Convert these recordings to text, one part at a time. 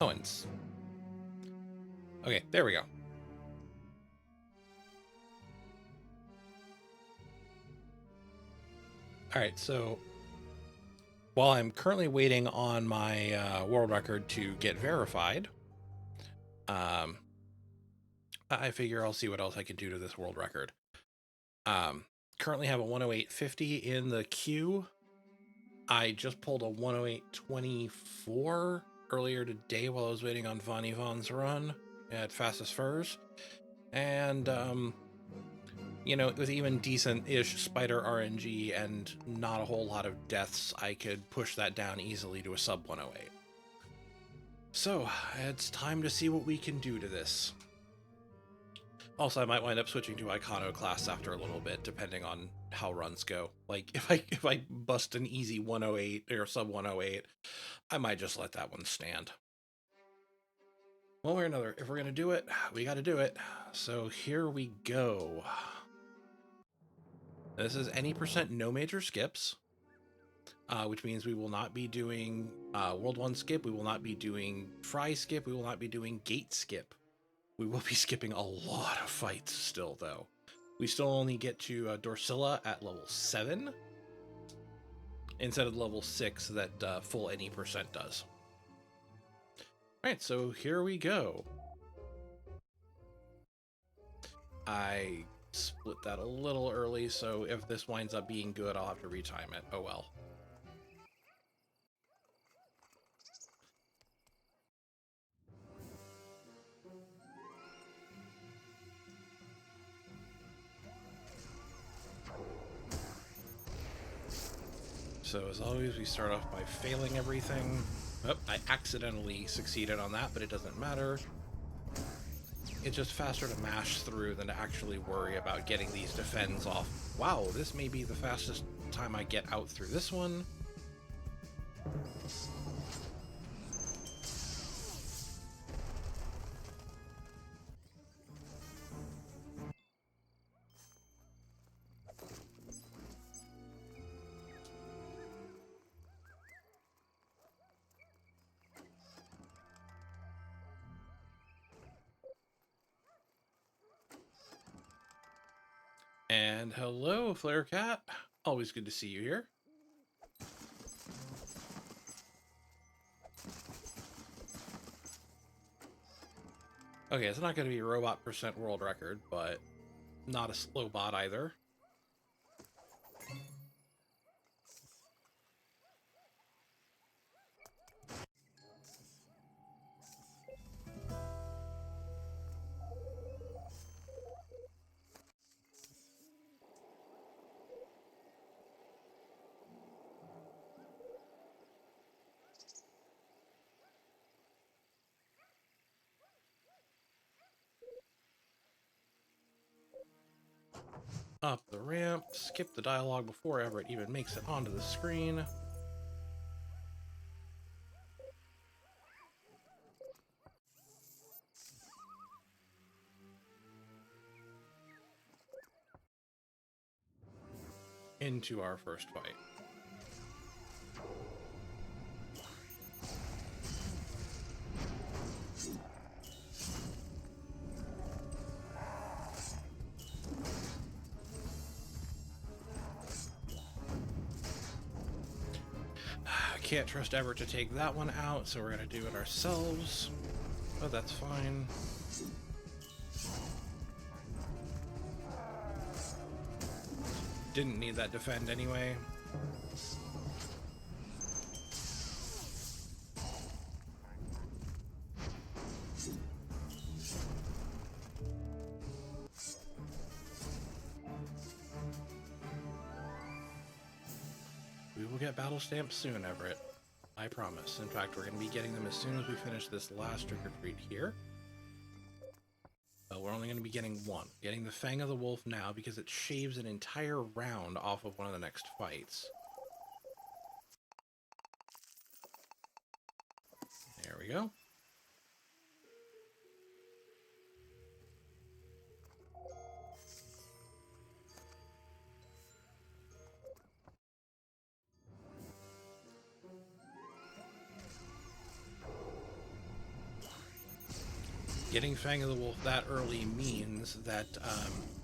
Oh, and okay, there we go. All right, so while I'm currently waiting on my world record to get verified, I figure I'll see what else I can do to this world record. Currently have a 108.50 in the queue. I just pulled a 108.24 earlier today while I was waiting on Von Yvonne's run at Fastest Furs. And, you know, with even decent-ish spider RNG and not a whole lot of deaths, I could push that down easily to a sub 108. So, it's time to see what we can do to this. Also, I might wind up switching to Iconoclast after a little bit, depending on how runs go. Like, if I bust an easy 108 or sub 108, I might just let that one stand. One way or another, if we're going to do it, we got to do it. So here we go. This is any percent no major skips, which means we will not be doing World 1 skip. We will not be doing Fry skip. We will not be doing Gate skip. We will be skipping a lot of fights still, though. We still only get to Dorsilla at level 7 instead of level 6 that full any percent does. All right, so here we go. I split that a little early, so if this winds up being good, I'll have to retime it. Oh well. So as always, we start off by failing everything. Oh, I accidentally succeeded on that, but it doesn't matter. It's just faster to mash through than to actually worry about getting these defends off. Wow, this may be the fastest time I get out through this one. And hello, Flare Cat. Always good to see you here. Okay, it's not going to be a robot percent world record, but not a slow bot either. Up the ramp, skip the dialogue before ever it even makes it onto the screen. Into our first fight. Can't trust Ever to take that one out, so we're gonna do it ourselves. Oh, that's fine. Didn't need that defend anyway. We will get battle stamps soon, Everett. I promise. In fact, we're going to be getting them as soon as we finish this last trick-or-treat here. But we're only going to be getting one. Getting the Fang of the Wolf now because it shaves an entire round off of one of the next fights. There we go. Getting Fang of the Wolf that early means that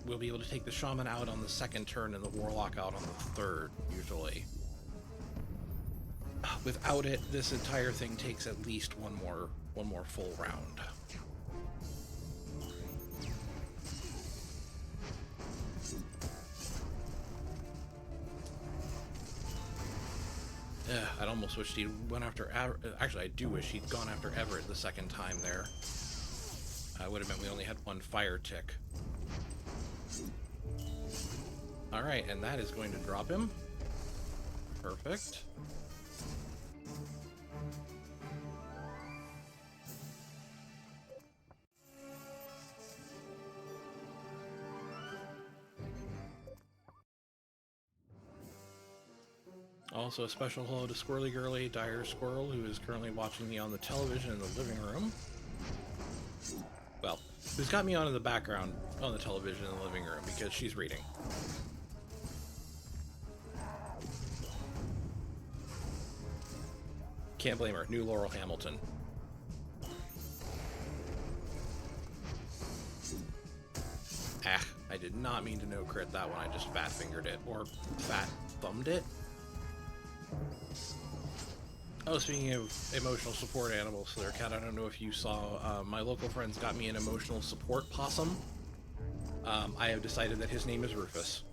we'll be able to take the Shaman out on the second turn and the Warlock out on the third, usually. Without it, this entire thing takes at least one more full round. I'd almost wished he'd went after... Actually, I do wish he'd gone after Everett the second time there. Would have meant we only had one fire tick. Alright, and that is going to drop him. Perfect. Also, a special hello to Squirrely Girly, Dire Squirrel, who is currently watching me on the television in the living room. Well, who's got me on in the background on the television in the living room because she's reading. Can't blame her. New Laurel Hamilton. Ah, I did not mean to no crit that one. I just fat fingered it. Or fat thumbed it. Oh, speaking of emotional support animals, there, Cat, I don't know if you saw, my local friends got me an emotional support possum. I have decided that his name is Rufus.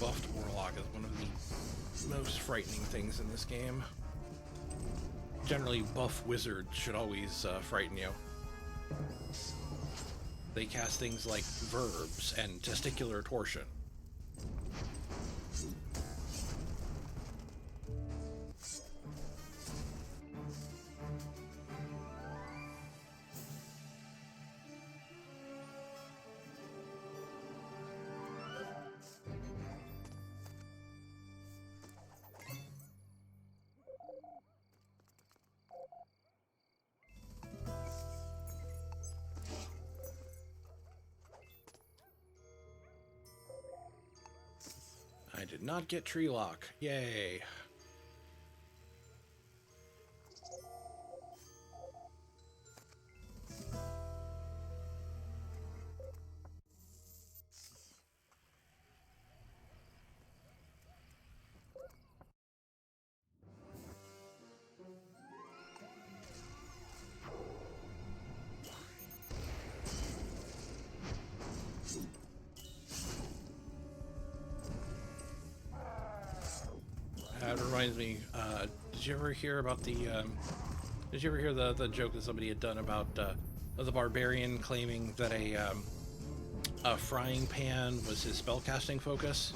Buffed Warlock is one of the most frightening things in this game. Generally, buff Wizard should always frighten you. They cast things like Verbs and Testicular Torsion. I did not get Tree Lock. Yay. That reminds me, did you ever hear about the, did you ever hear the joke that somebody had done about the barbarian claiming that a frying pan was his spellcasting focus?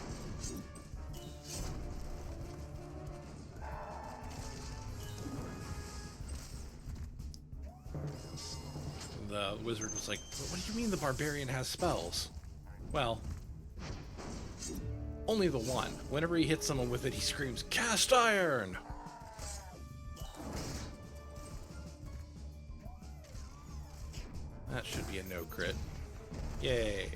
The wizard was like, what do you mean the barbarian has spells? Well, only the one. Whenever he hits someone with it, he screams, "Cast Iron!" That should be a no crit. Yay.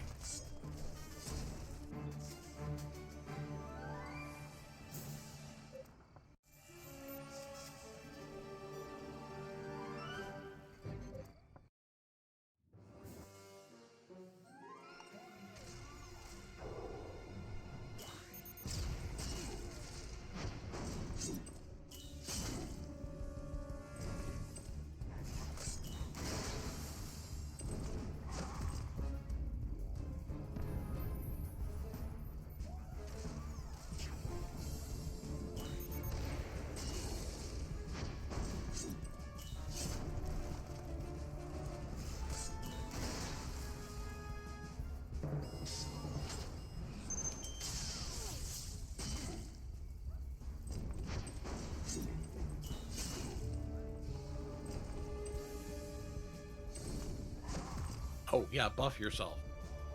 Oh, yeah, buff yourself.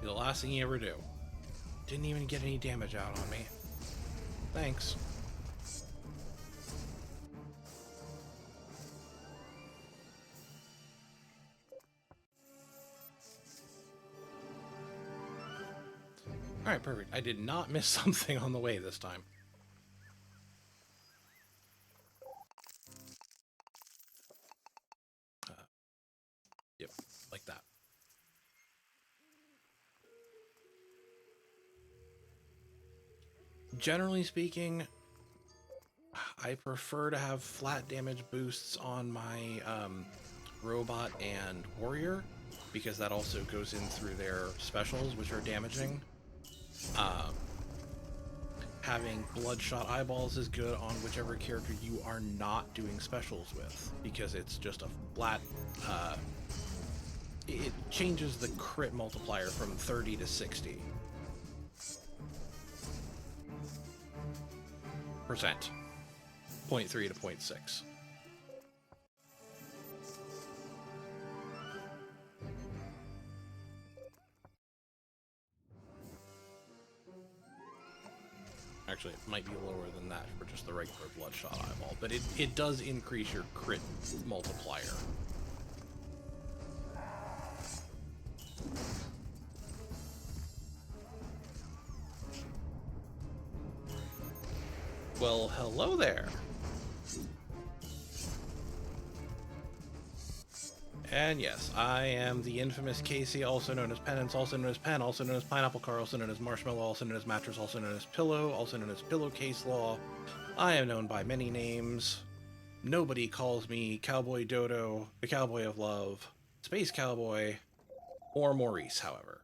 Be the last thing you ever do. Didn't even get any damage out on me. Thanks. Alright, perfect. I did not miss something on the way this time. Yep, like that. Generally speaking, I prefer to have flat damage boosts on my robot and warrior, because that also goes in through their specials, which are damaging. Having bloodshot eyeballs is good on whichever character you are not doing specials with, because it's just a flat... it changes the crit multiplier from 30 to 60%. 0.3 to 0.6. Actually, it might be lower than that for just the regular bloodshot eyeball, but it does increase your crit multiplier. Well, hello there. And yes, I am the infamous Casey, also known as Penance, also known as Pen, also known as Pineapple Car, also known as Marshmallow, also known as Mattress, also known as Pillow, also known as Pillowcase Law. I am known by many names. Nobody calls me Cowboy Dodo, the Cowboy of Love, Space Cowboy, or Maurice, however.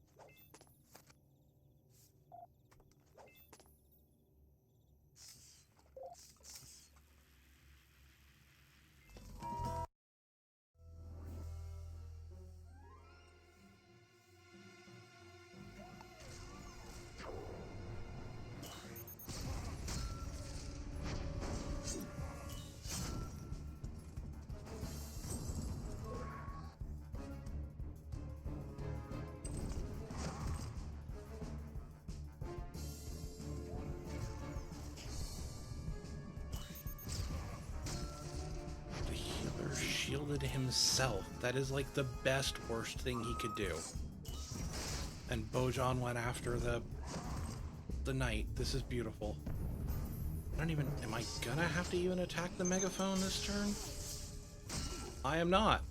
Shielded himself. That is like the best worst thing he could do. And Bojan went after the knight. This is beautiful. I don't even... Am I gonna have to even attack the megaphone this turn? I am not.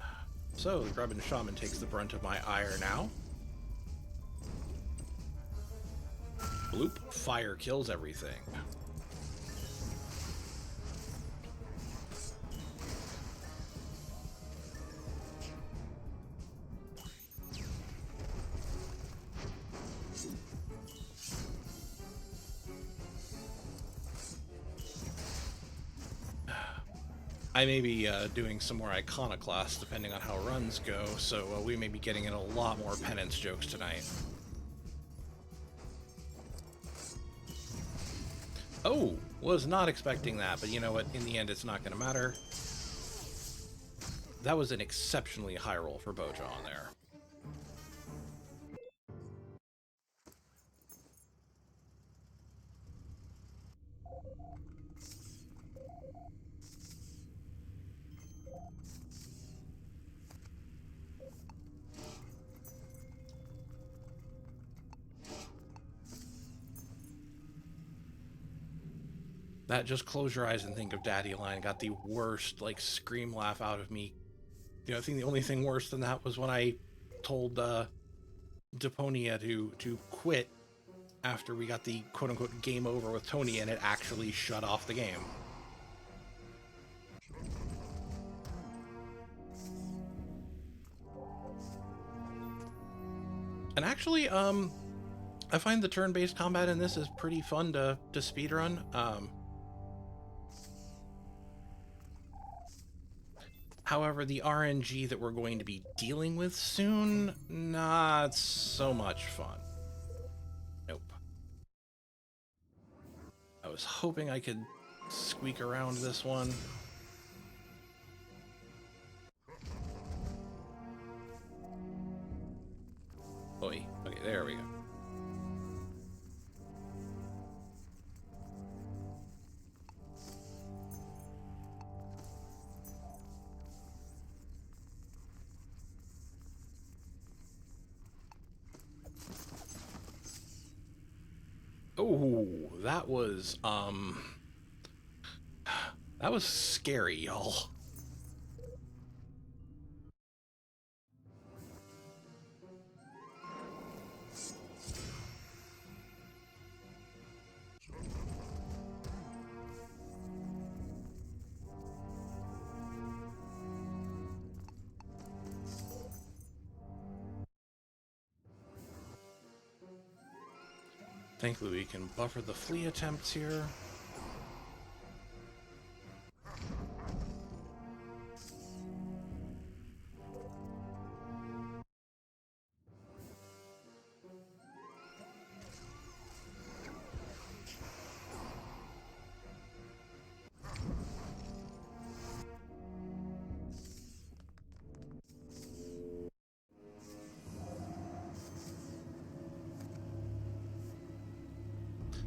So the Grubbin Shaman takes the brunt of my ire now. Bloop. Fire kills everything. I may be doing some more Iconoclast depending on how runs go, so we may be getting in a lot more penance jokes tonight. Oh, was not expecting that, but you know what? In the end, it's not going to matter. That was an exceptionally high roll for Bojan there. That just close your eyes and think of Daddy line got the worst, like, scream laugh out of me. You know, I think the only thing worse than that was when I told Deponia to quit after we got the quote-unquote game over with Tony, and it actually shut off the game. And actually, I find the turn-based combat in this is pretty fun to speedrun. However, the RNG that we're going to be dealing with soon, not so much fun. Nope. I was hoping I could squeak around this one. Oi. Okay, there we go. Oh, that was scary, y'all. Thankfully, we can buffer the flee attempts here.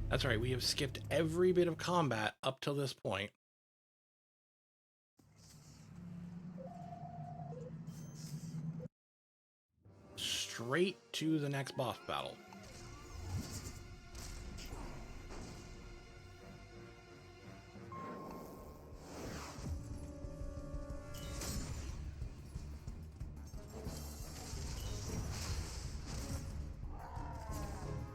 That's right, we have skipped every bit of combat up till this point. Straight to the next boss battle.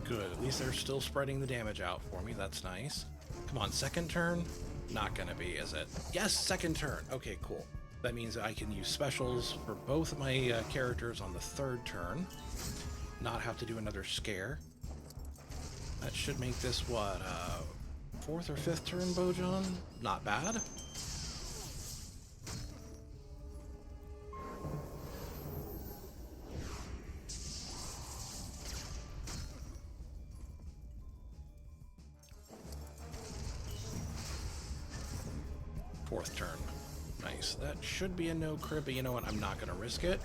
Good, at least they're still spreading the damage out for me, that's nice. Come on, second turn? Not gonna be, is it? Yes, second turn! Okay, cool. That means I can use specials for both of my characters on the third turn. Not have to do another scare. That should make this, what, fourth or fifth turn, Bojan? Not bad. Fourth turn. Nice. That should be a no crit, but you know what? I'm not going to risk it.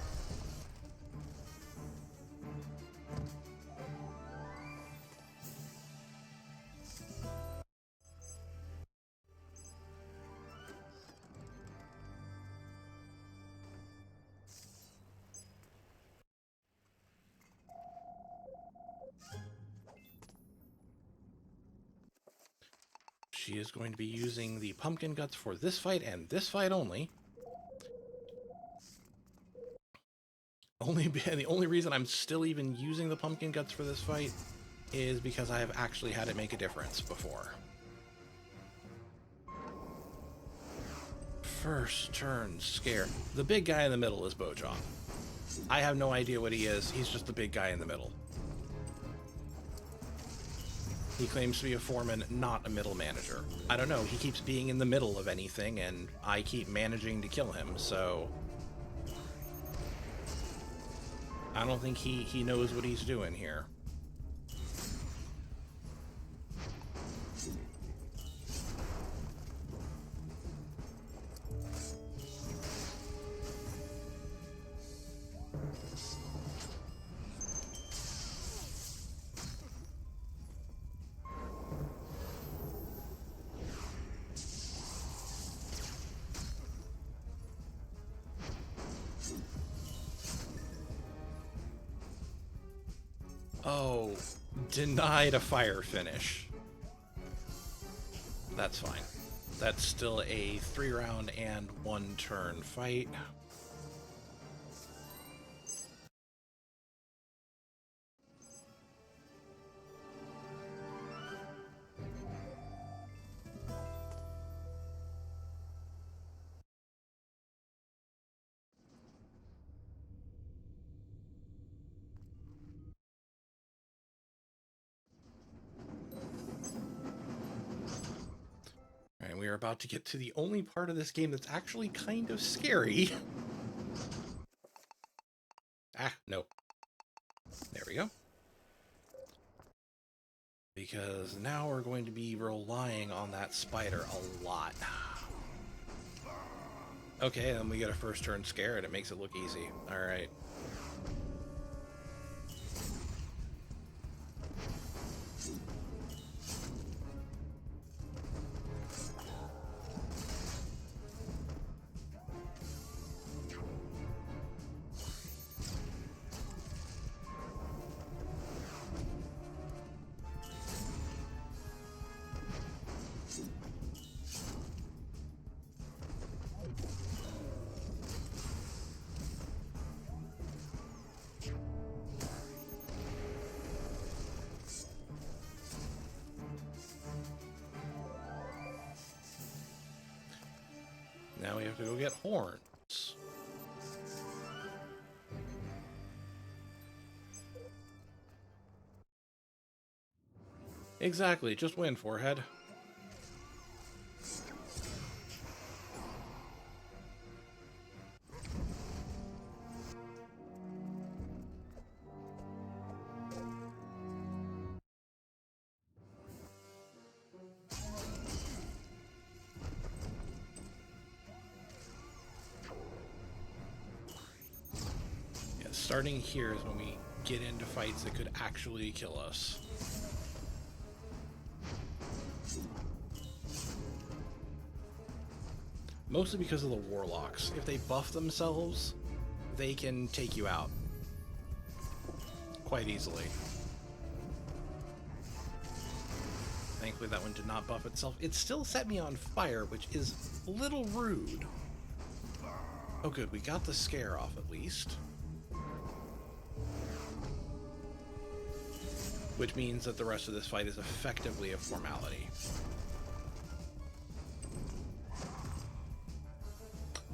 She is going to be using the pumpkin guts for this fight and this fight only. The only reason I'm still even using the pumpkin guts for this fight is because I have actually had it make a difference before. First turn scare. The big guy in the middle is Bojan. I have no idea what he is. He's just the big guy in the middle. He claims to be a foreman, not a middle manager. I don't know, he keeps being in the middle of anything, and I keep managing to kill him, so... I don't think he knows what he's doing here. Oh, denied a fire finish. That's fine. That's still a 3-round and 1-turn fight. And we are about to get to the only part of this game that's actually kind of scary. Ah, no. There we go. Because now we're going to be relying on that spider a lot. Okay, then we get a first turn scare and it makes it look easy. Alright. now we have to go get horns. Exactly, just win, forehead. Yeah, starting here is when we get into fights that could actually kill us. Mostly because of the warlocks. If they buff themselves, they can take you out quite easily. Thankfully that one did not buff itself. It still set me on fire, which is a little rude. Oh good, we got the scare off at least. Which means that the rest of this fight is effectively a formality.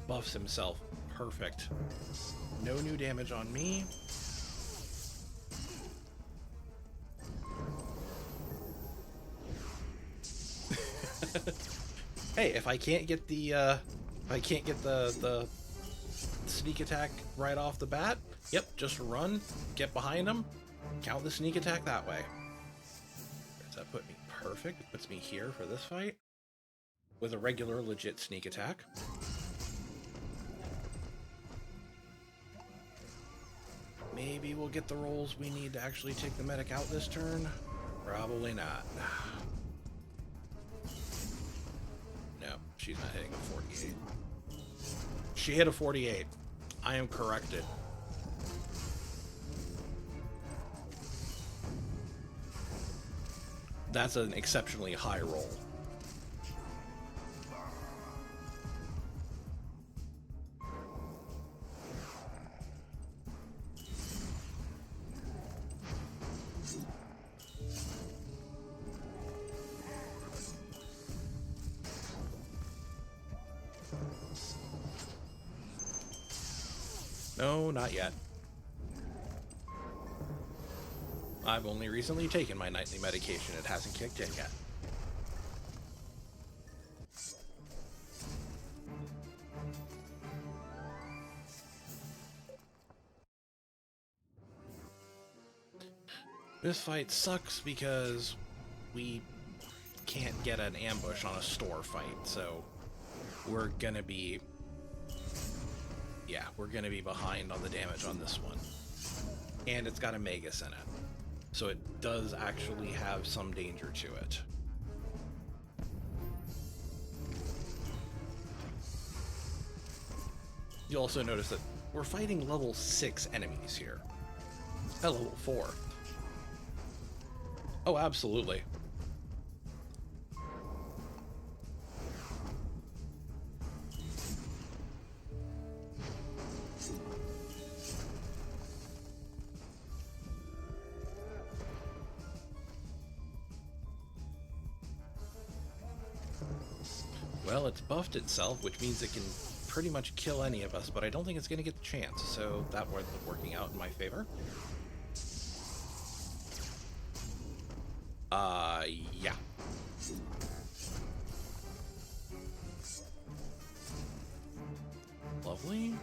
Buffs himself. Perfect. No new damage on me. Hey, if I can't get the sneak attack right off the bat, yep, just run, get behind him, count the sneak attack that way. Does that put me perfect? It puts me here for this fight with a regular legit sneak attack. Maybe we'll get the rolls we need to actually take the medic out this turn. Probably not. No, she's not hitting a 48. She hit a 48. I am corrected. That's an exceptionally high roll. No, not yet. I've only recently taken my nightly medication. It hasn't kicked in yet. This fight sucks because we can't get an ambush on a store fight, so we're gonna be... yeah, we're gonna be behind on the damage on this one. And it's got a Magus in it, so it does actually have some danger to it. You'll also notice that we're fighting level 6 enemies here. At level 4. Oh, absolutely. Well, it's buffed itself, which means it can pretty much kill any of us, but I don't think it's going to get the chance, so that was working out in my favor. Yeah. Lovely.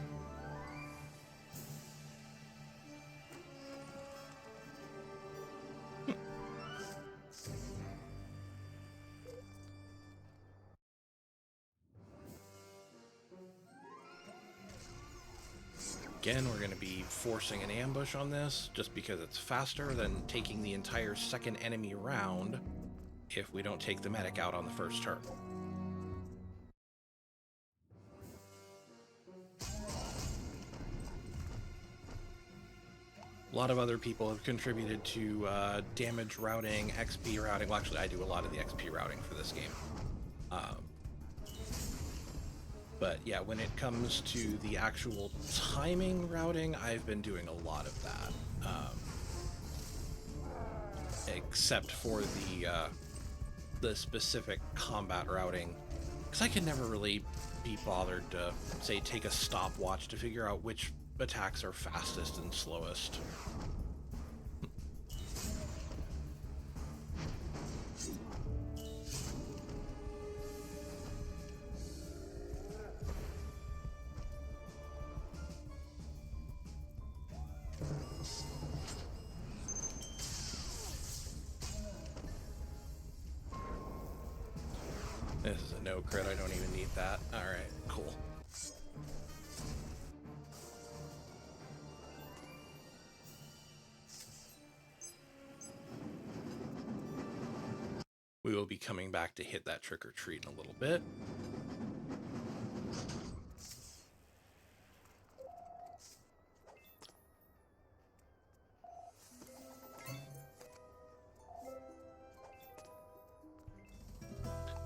Again, we're going to be forcing an ambush on this, just because it's faster than taking the entire second enemy round if we don't take the medic out on the first turn. A lot of other people have contributed to damage routing, XP routing. Well, actually, I do a lot of the XP routing for this game. But yeah, when it comes to the actual timing routing, I've been doing a lot of that. Except for the specific combat routing, because I can never really be bothered to, say, take a stopwatch to figure out which attacks are fastest and slowest. This is a no crit, I don't even need that. Alright, cool. We will be coming back to hit that trick or treat in a little bit.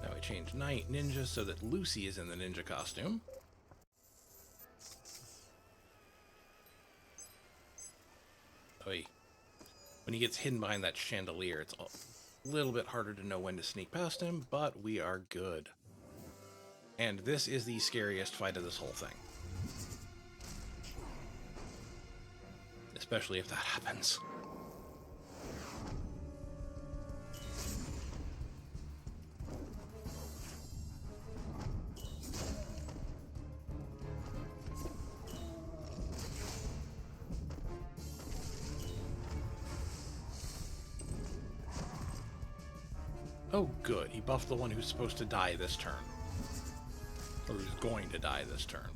Now we change Night Ninja so that Lucy is in the ninja costume. Oy. When he gets hidden behind that chandelier, it's a little bit harder to know when to sneak past him, but we are good. And this is the scariest fight of this whole thing. Especially if that happens. Oh, good. He buffed the one who's supposed to die this turn. Or who's going to die this turn.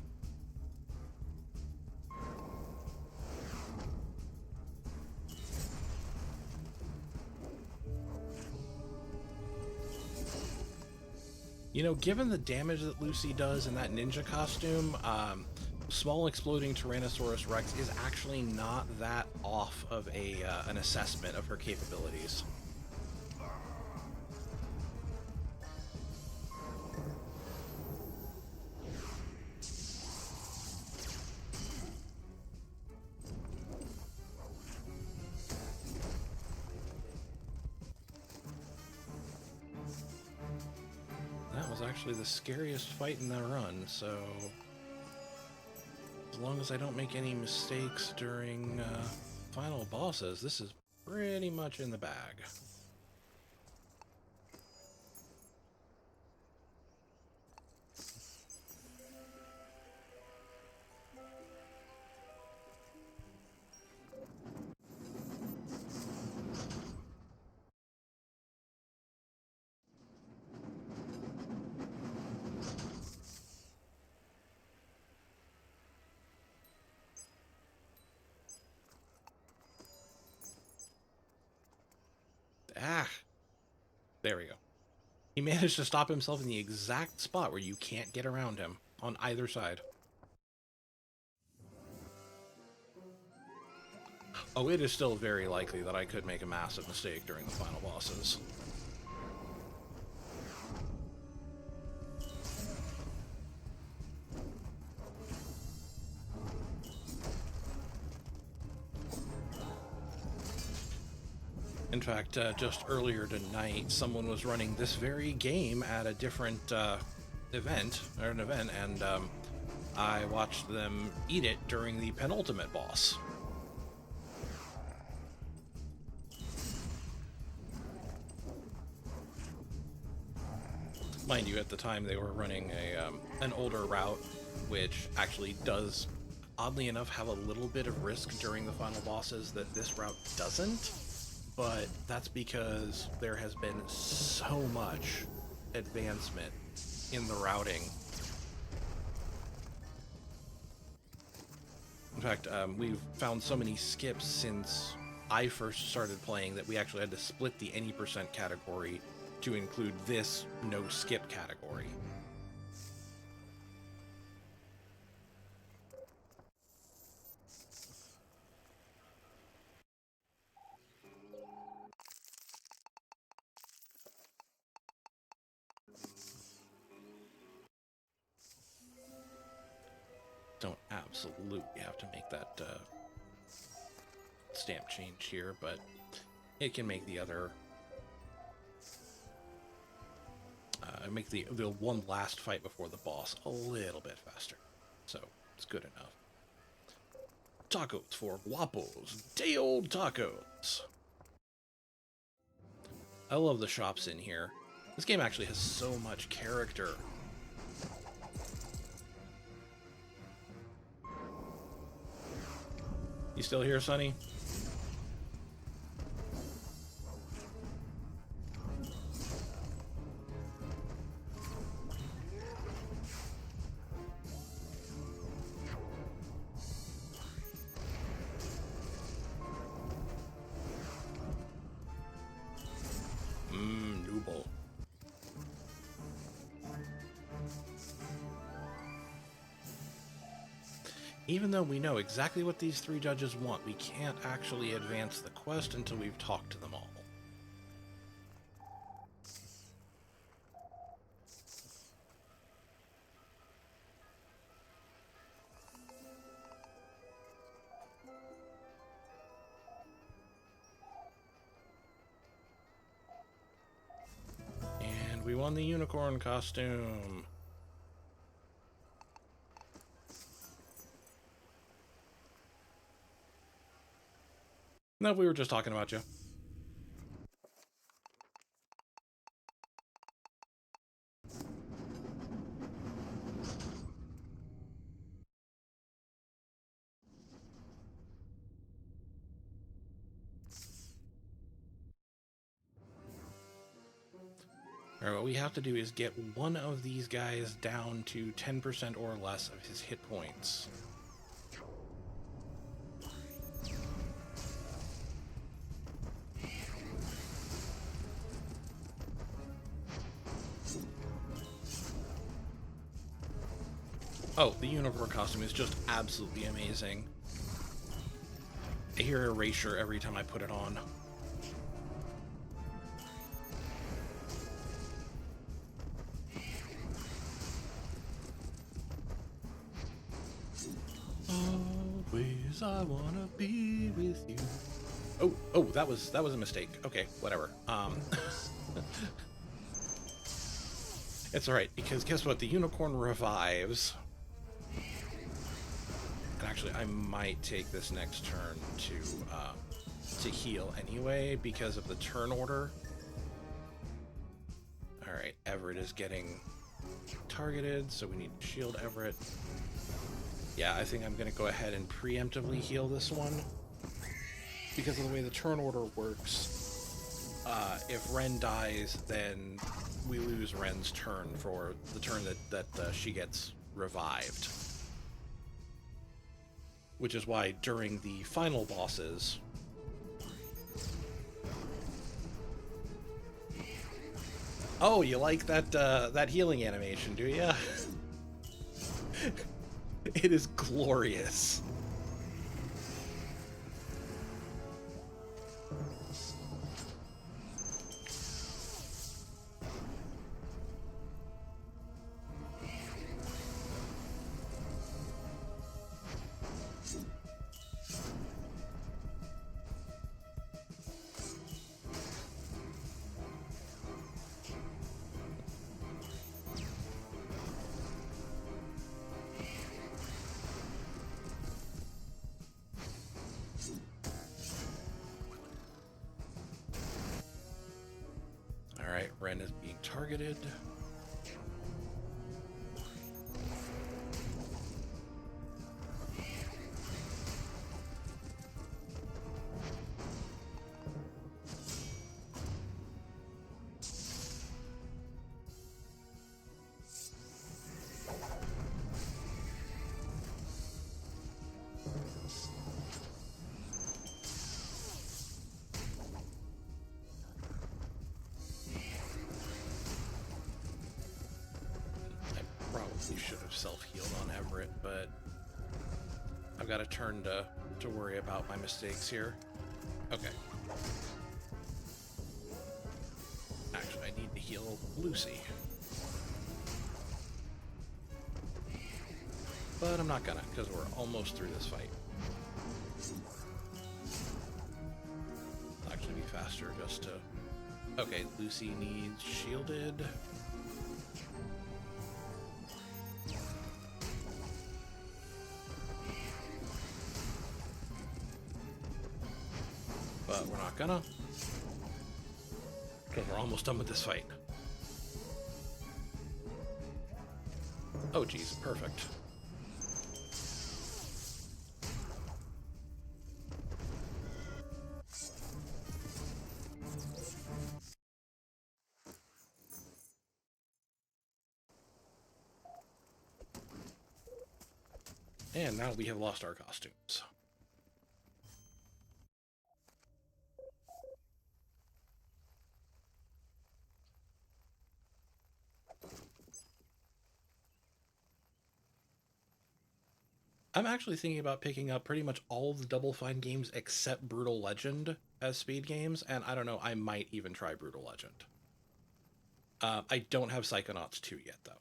You know, given the damage that Lucy does in that ninja costume, small exploding Tyrannosaurus Rex is actually not that off of an assessment of her capabilities. That was actually the scariest fight in the run, so as long as I don't make any mistakes during final bosses, this is pretty much in the bag. Ah, there we go. He managed to stop himself in the exact spot where you can't get around him on either side. Oh, it is still very likely that I could make a massive mistake during the final bosses. In fact, just earlier tonight, someone was running this very game at a different event, and I watched them eat it during the penultimate boss. Mind you, at the time they were running an older route, which actually does, oddly enough, have a little bit of risk during the final bosses that this route doesn't. But that's because there has been so much advancement in the routing. In fact, we've found so many skips since I first started playing that we actually had to split the any % category to include this no skip category. Don't absolutely have to make that stamp change here, but it can make the other I make the one last fight before the boss a little bit faster. So, it's good enough. Tacos for guapos. Day old tacos. I love the shops in here. This game actually has so much character. You still here, Sonny? Noble. Even though we know exactly what these three judges want, we can't actually advance the quest until we've talked to them all. And we won the unicorn costume. No, we were just talking about you. Alright, what we have to do is get one of these guys down to 10% or less of his hit points. Oh, the unicorn costume is just absolutely amazing. I hear erasure every time I put it on. Always I wanna be with you. Oh, that was a mistake. Okay, whatever. It's alright, because guess what? The unicorn revives. And actually, I might take this next turn to heal anyway, because of the turn order. Alright, Everett is getting targeted, so we need to shield Everett. Yeah, I think I'm going to go ahead and preemptively heal this one. Because of the way the turn order works, if Ren dies, then we lose Ren's turn for the turn that she gets revived. Which is why during the final bosses... Oh, you like that healing animation, do ya? It is glorious. Alright, Ren is being targeted. You should have self-healed on Everett, but I've got a turn to worry about my mistakes here. Okay. Actually, I need to heal Lucy. But I'm not gonna, because we're almost through this fight. It'll actually be faster just to... Okay, Lucy needs shielded. but we're not gonna, because we're almost done with this fight. Oh geez, perfect. And now we have lost our costumes. I'm actually thinking about picking up pretty much all of the Double Fine games except Brutal Legend as speed games, and I don't know, I might even try Brutal Legend. I don't have Psychonauts 2 yet, though.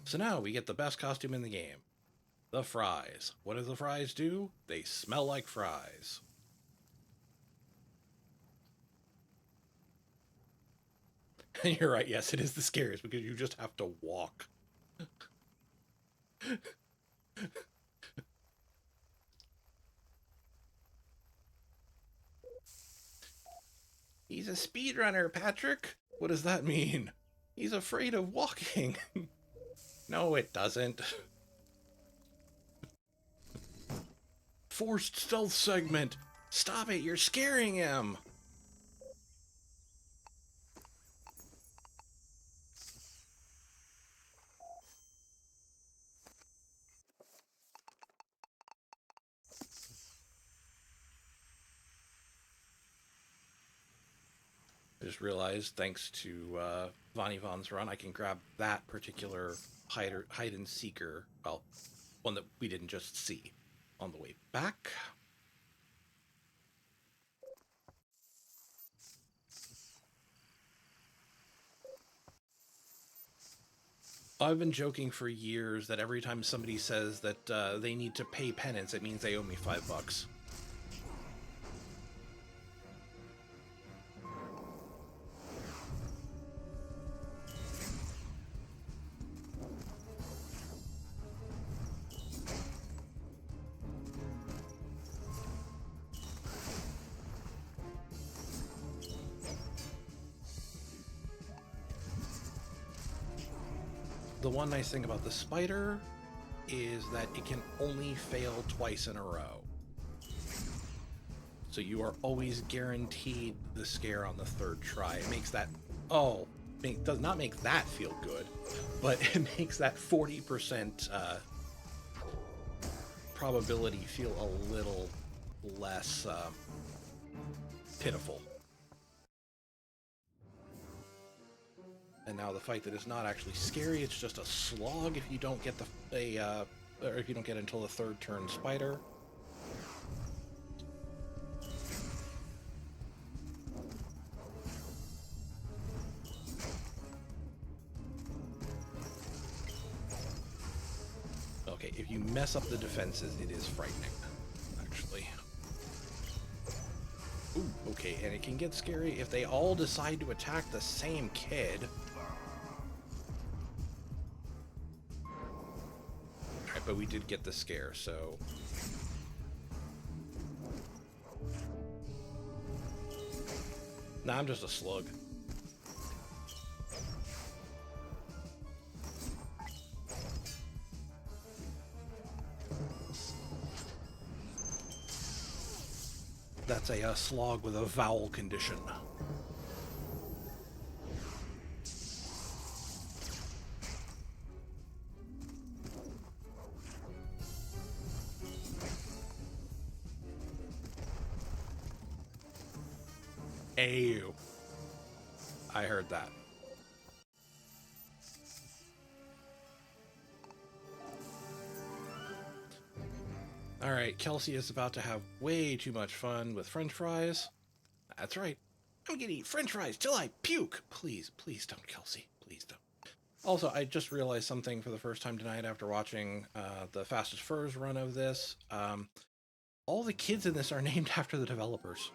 So now we get the best costume in the game. The fries. What do the fries do? They smell like fries. And you're right, yes, it is the scariest because you just have to walk. He's a speedrunner, Patrick. What does that mean? He's afraid of walking. No, it doesn't. Forced stealth segment. Stop it, you're scaring him. I just realized, thanks to Von Yvonne's run, I can grab that particular hide and seeker, well, one that we didn't just see, on the way back. I've been joking for years that every time somebody says that they need to pay penance, it means they owe me $5. The one nice thing about the spider is that it can only fail twice in a row. So you are always guaranteed the scare on the third try. It makes that, does not make that feel good, but it makes that 40% probability feel a little less pitiful. And now the fight that is not actually scary, it's just a slog if you don't get or if you don't get until the third turn spider. Okay, if you mess up the defenses, it is frightening, actually. Ooh, okay, and it can get scary if they all decide to attack the same kid. Alright, but we did get the scare, so... Nah, I'm just a slug. That's a slog with a vowel condition. Ayo. I heard that. Alright, Kelsey is about to have way too much fun with french fries. That's right. I'm gonna eat french fries till I puke. Please, please don't, Kelsey. Please don't. Also, I just realized something for the first time tonight after watching the Fastest Furs run of this. All the kids in this are named after the developers.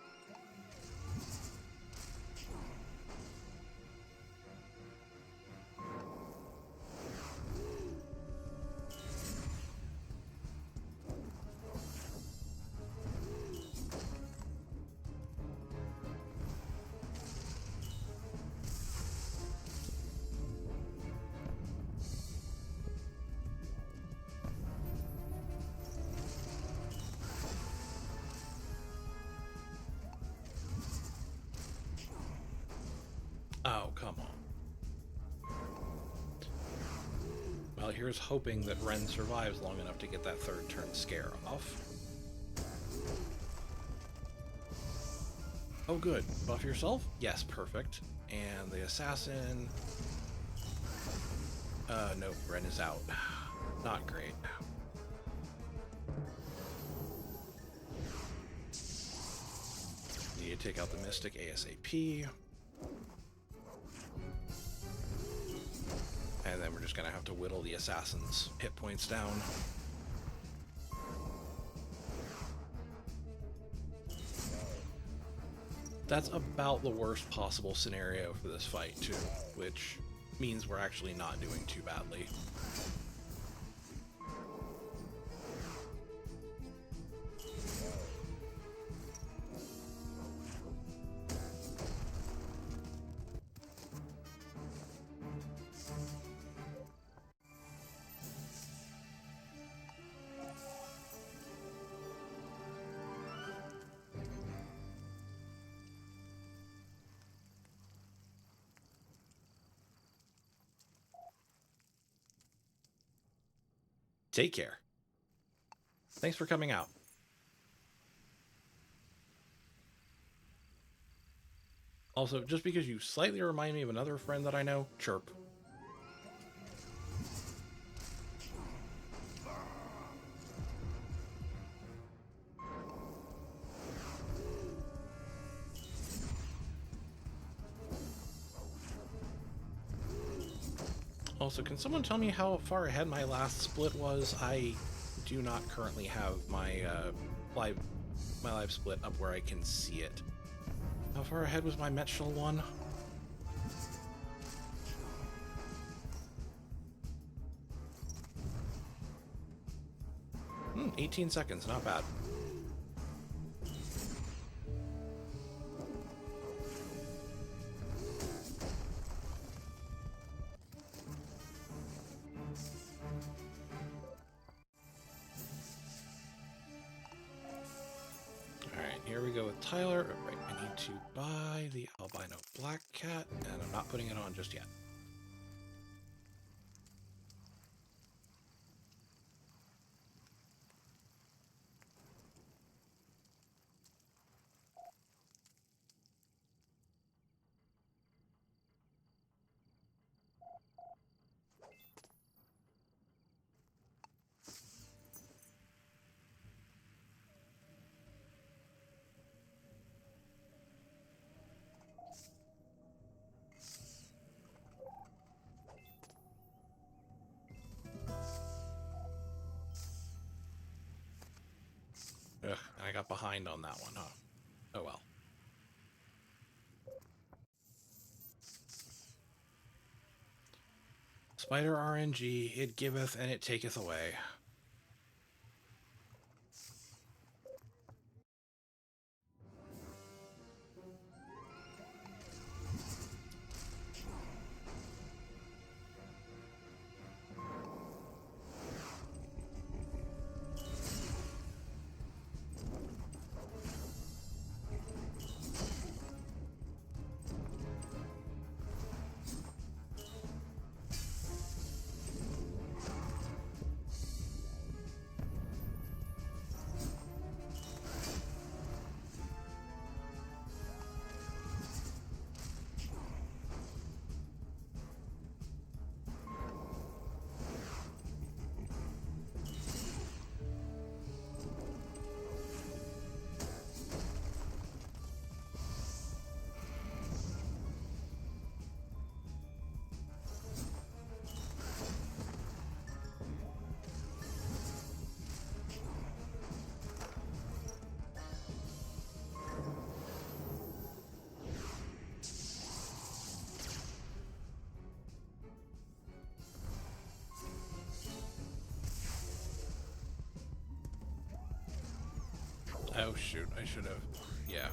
here's hoping that Ren survives long enough to get that third turn scare off. Oh good, buff yourself? Yes, perfect. And the assassin... no, Ren is out. Not great. Need to take out the Mystic ASAP. And then we're just gonna have to whittle the assassin's hit points down. That's about the worst possible scenario for this fight, too, which means we're actually not doing too badly. Take care. Thanks for coming out. Also, just because you slightly remind me of another friend that I know, chirp. Also, can someone tell me how far ahead my last split was? I do not currently have my live split up where I can see it. How far ahead was my Metshel one? 18 seconds, not bad. Alright, here we go with Tyler. Right, I need to buy the albino black cat, and I'm not putting it on just yet. Ugh, I got behind on that one, huh? Oh well. Spider RNG, it giveth and it taketh away. Oh shoot, I should have. Yeah.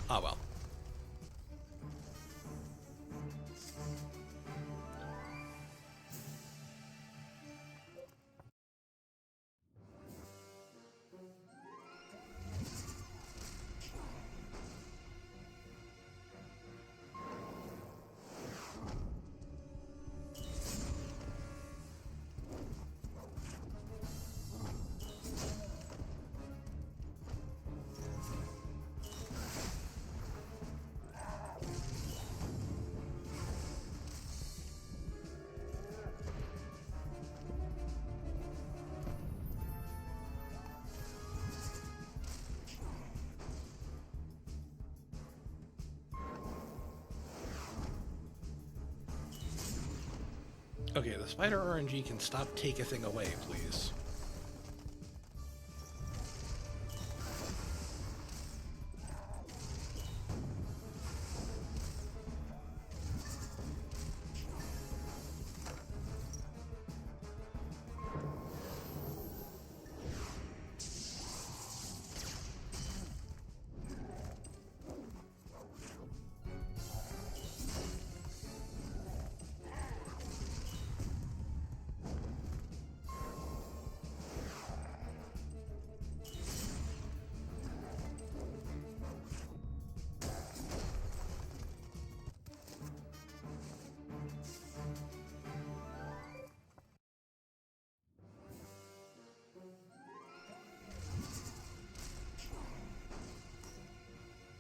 Ah well. Okay, the spider RNG can stop take-a-thing away, please.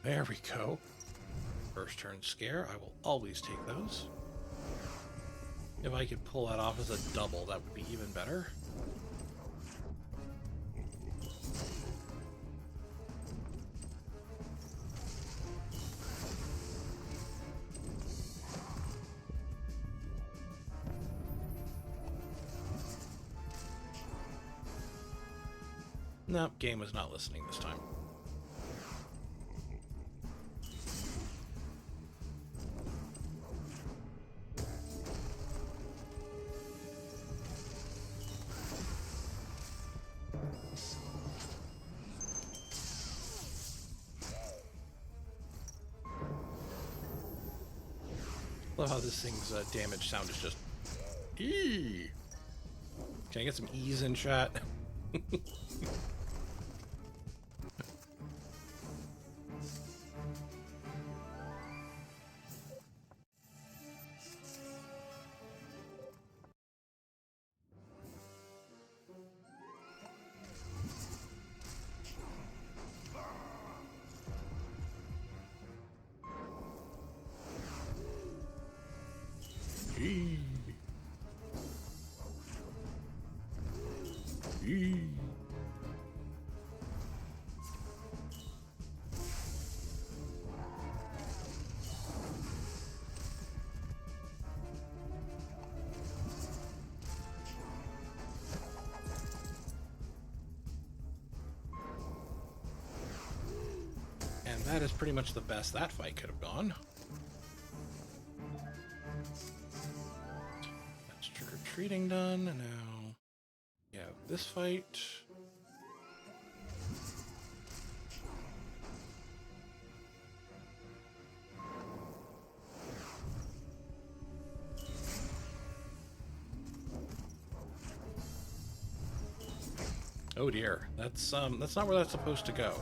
There we go. First turn scare, I will always take those. If I could pull that off as a double, that would be even better. Nope, game was not listening this time. Love how this thing's damage sound is just eee. Can I get some E's in chat? Eee. Eee. And that is pretty much the best that fight could have gone. That's trick-or-treating done, and now yeah, this fight. Oh dear, that's not where that's supposed to go.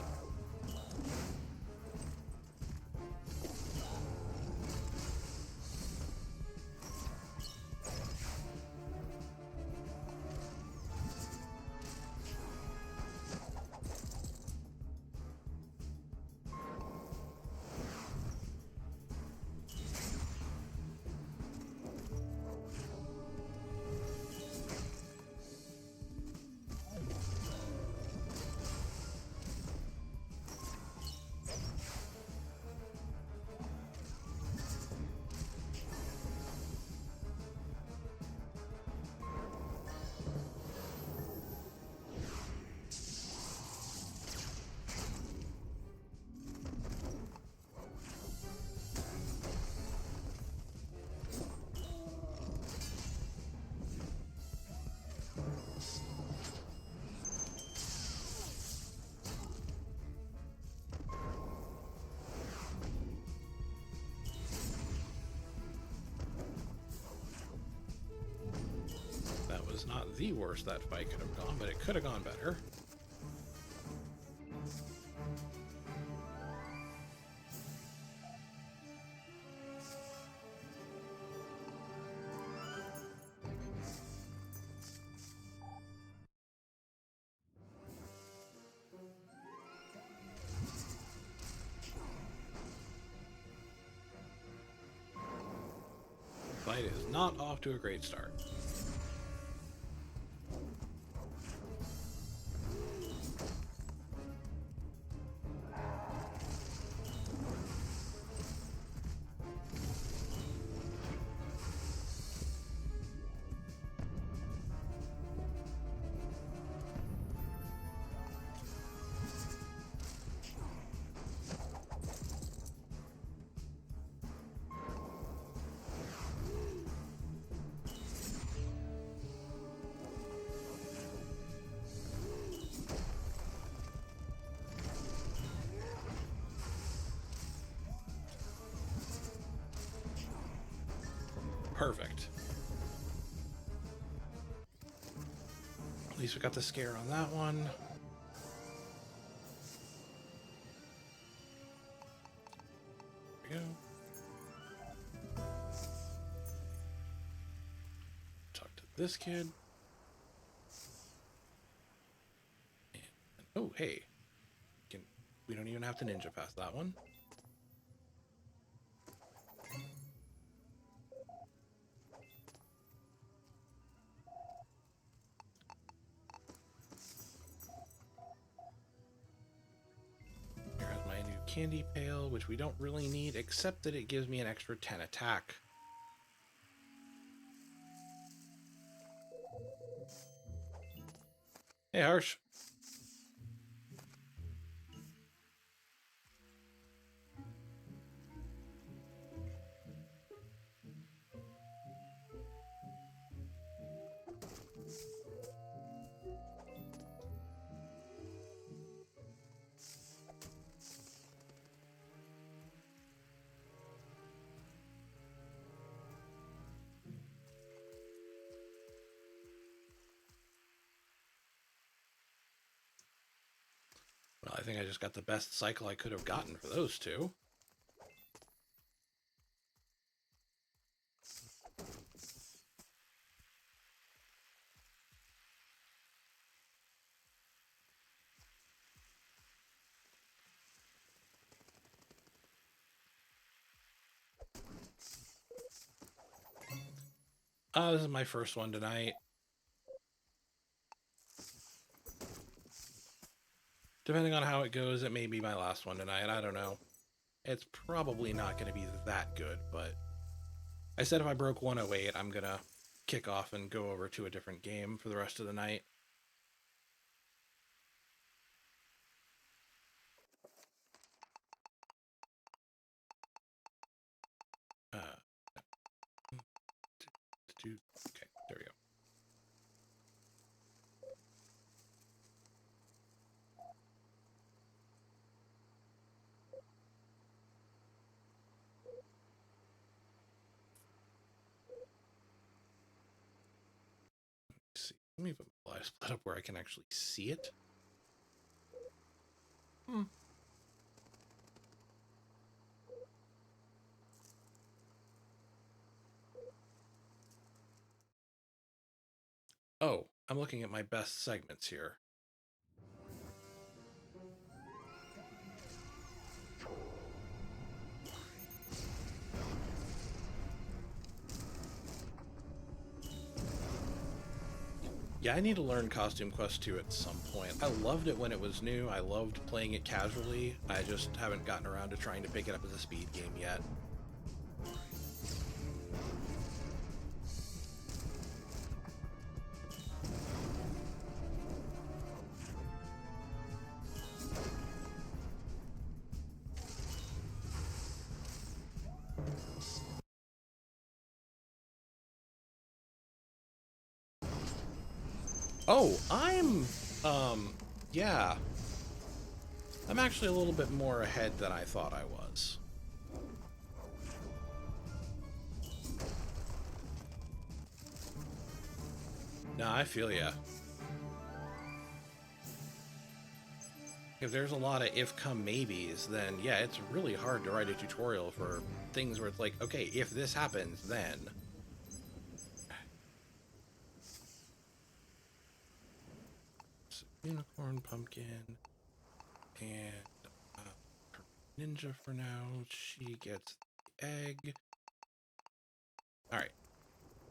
Was not the worst that fight could have gone, but it could have gone better. Fight is not off to a great start. Perfect. At least we got the scare on that one. There we go. Talk to this kid. And, oh, hey. We don't even have to ninja past that one. Here's my new candy pail, which we don't really need, except that it gives me an extra 10 attack. Hey, Harsh. Well, I think I just got the best cycle I could have gotten for those two. This is my first one tonight. Depending on how it goes, it may be my last one tonight. I don't know. It's probably not going to be that good, but I said if I broke 108, I'm going to kick off and go over to a different game for the rest of the night. Okay, there we go. Let's see. Let me put my live split up where I can actually see it. Oh, I'm looking at my best segments here. Yeah, I need to learn Costume Quest 2 at some point. I loved it when it was new. I loved playing it casually. I just haven't gotten around to trying to pick it up as a speed game yet. Oh, yeah. I'm actually a little bit more ahead than I thought I was. No, I feel ya. If there's a lot of if come maybes, then yeah, it's really hard to write a tutorial for things where it's like, okay, if this happens, then. So, unicorn, pumpkin, and ninja for now. She gets the egg. Alright,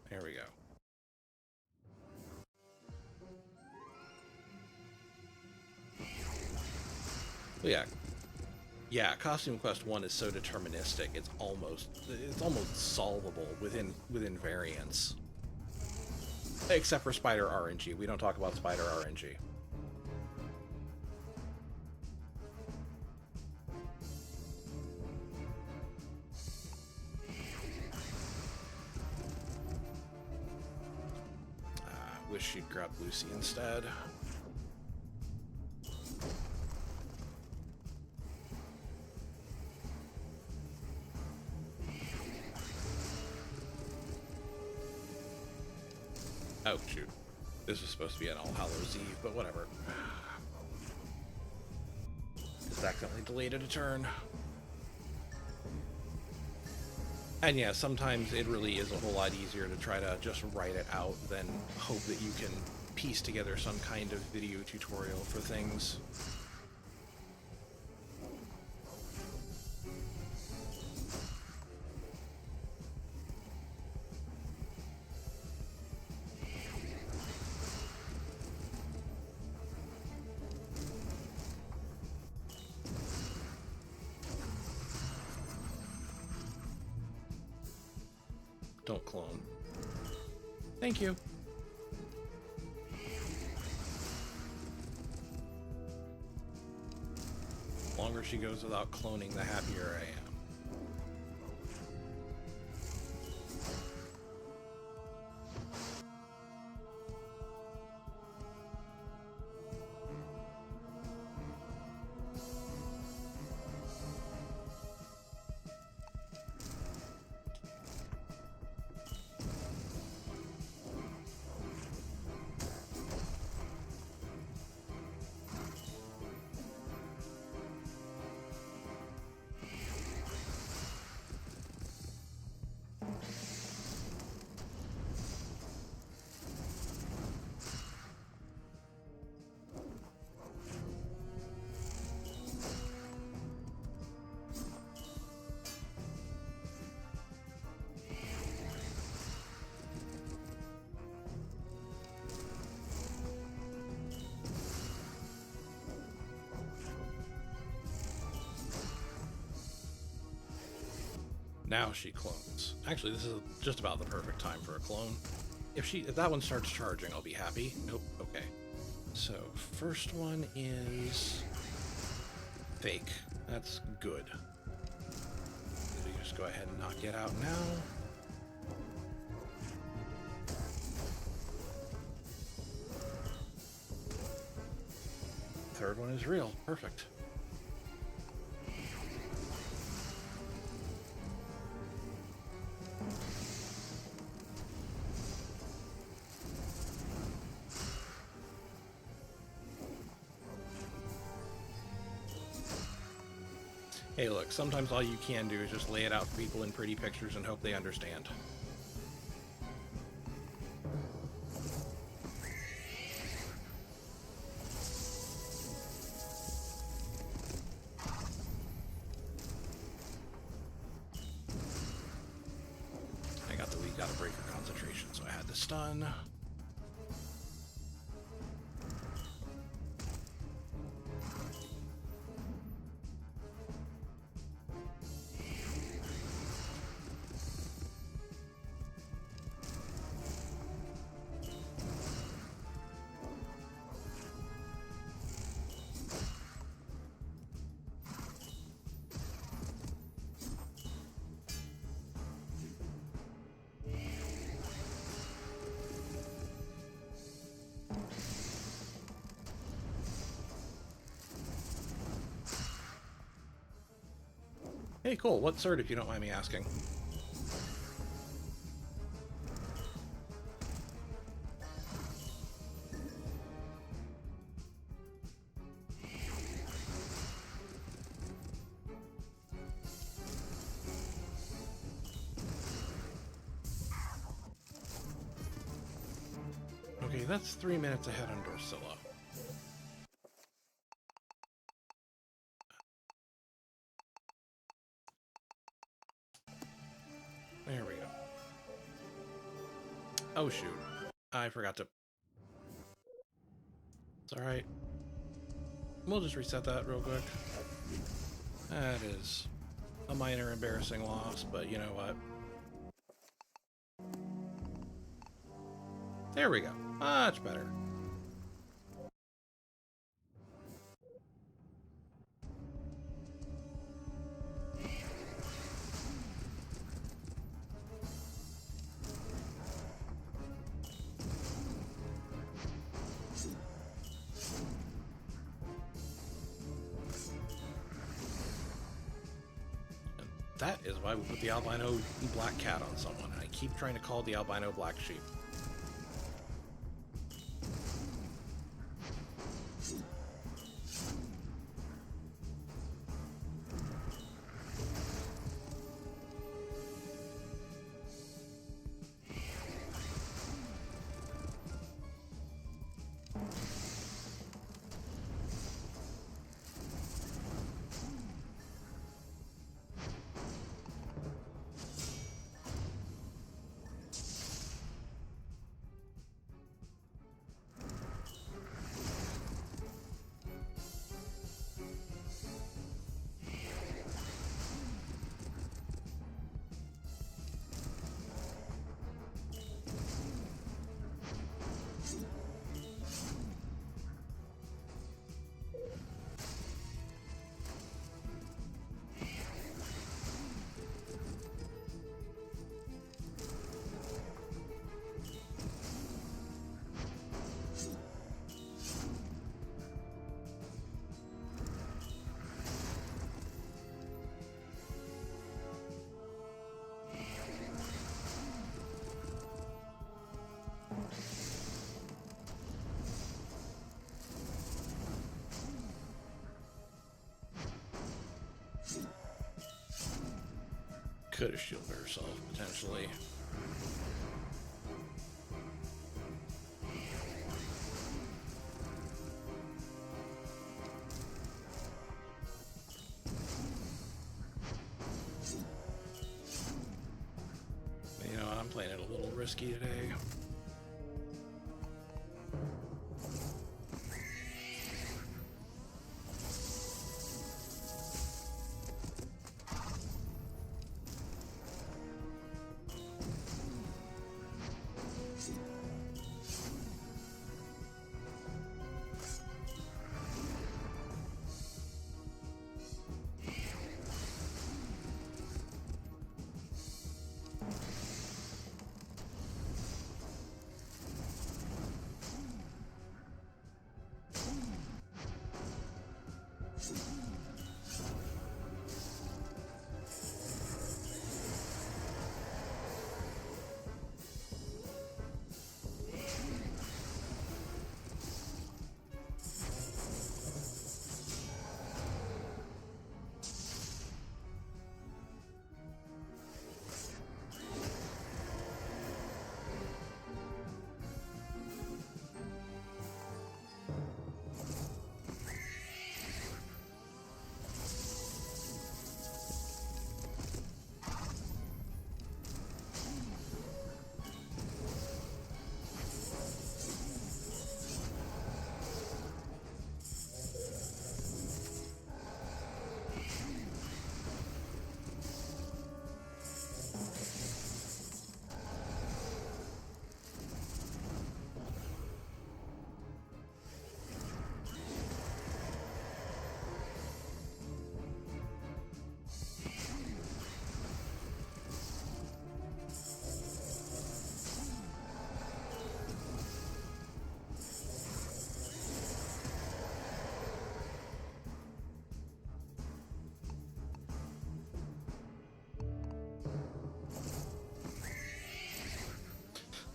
there we go. But yeah, Costume Quest 1 is so deterministic. It's almost solvable within variants. Except for Spider RNG. We don't talk about Spider RNG. Wish she'd grab Lucy instead. Oh, shoot. This was supposed to be an All Hallows Eve, but whatever. Just accidentally delayed it a turn. And yeah, sometimes it really is a whole lot easier to try to just write it out than hope that you can piece together some kind of video tutorial for things. Don't clone. Thank you. The longer she goes without cloning, the happier I am. Now she clones. Actually, this is just about the perfect time for a clone. If that one starts charging, I'll be happy. Nope. Okay. So first one is fake. That's good. So you just go ahead and knock it out now. Third one is real. Perfect. Hey look, sometimes all you can do is just lay it out for people in pretty pictures and hope they understand. I got the weak out of breaker concentration, so I had to stun. Hey, cool. What cert, if you don't mind me asking? Okay, that's 3 minutes ahead on Dorsilla. There we go. Oh shoot. I forgot to... It's alright. We'll just reset that real quick. That is a minor embarrassing loss, but you know what? There we go. Much better. That is why we put the albino black cat on someone. I keep trying to call the albino black sheep. Could have shielded herself, potentially. But you know what, I'm playing it a little risky today.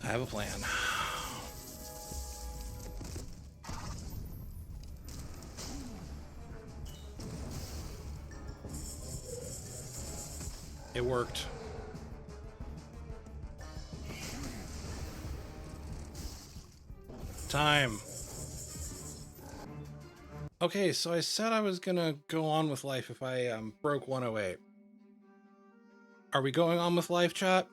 I have a plan. It worked. Time. Okay, so I said I was gonna go on with life if I broke 108. Are we going on with life, chat?